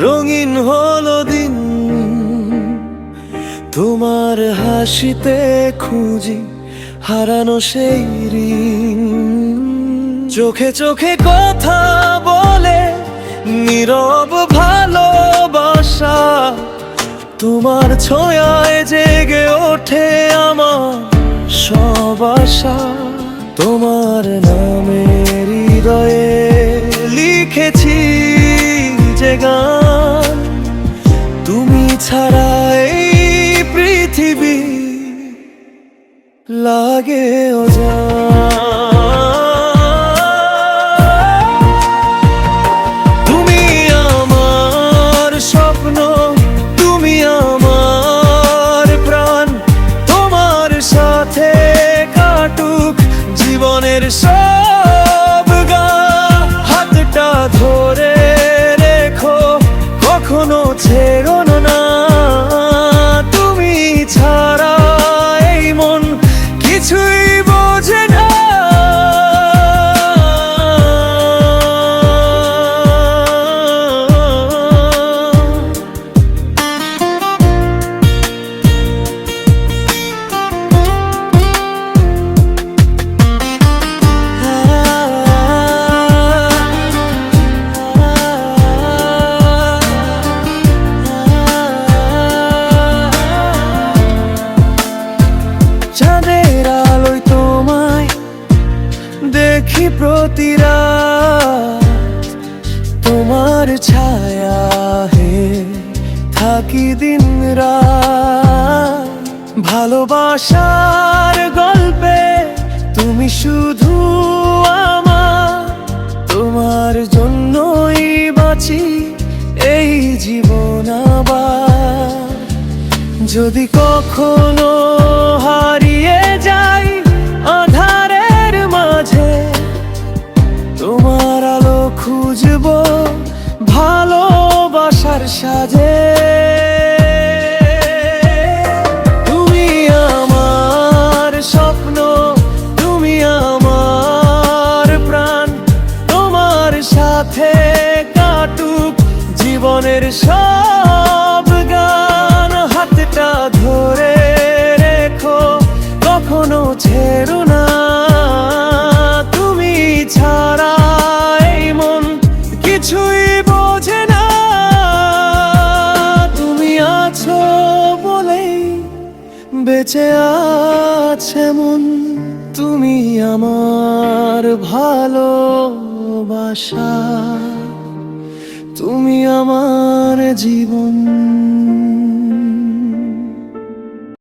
রঙিন হলো দিন, তোমার হাসিতে খুঁজি হারানো সেই ঋণ। চোখে চোখে কথা বলে নীরব ভালোবাসা, তোমার ছোঁয়ায় জেগে ওঠে আমার সব আশা। তোমার নামে হৃদয়ে লিখেছি যে গান, তুমি ছাড়া এই পৃথিবী লাগে অজান। তুমি আমার স্বপ্ন, তুমি আমার প্রাণ, তোমার সাথে কাটুক জীবনের সব গান। হাতটা ধরে রেখো, কখনো ছেড়ো না, তুমি ছাড়া এই মন কিছুই বোঝে না। চাঁদের আলোয় তোমায় দেখি প্রতি রাত, তোমার ছায়া হে থাকি দিন রাত। ভালোবাসার গল্পে তুমি শুধু আমার, তোমার জন্যই বাঁচি এই জীবন আবার। যদি কখনো হারিয়ে যাই আঁধারের মাঝে, তোমার আলো খুঁজবো ভালোবাসার সাজে। তুমি আমার স্বপ্ন, তুমি আমার প্রাণ, তোমার সাথে কাটুক জীবনের সব গান। হাতটা ধরে রেখো, কখনো ছেড়ো না, তুমি ছাড়া এই মন কিছুই বোঝে না। তুমি আছো বলেই বেঁচে আছে মন, তুমি আমার ভালোবাসা, তুমি আমার জীবন।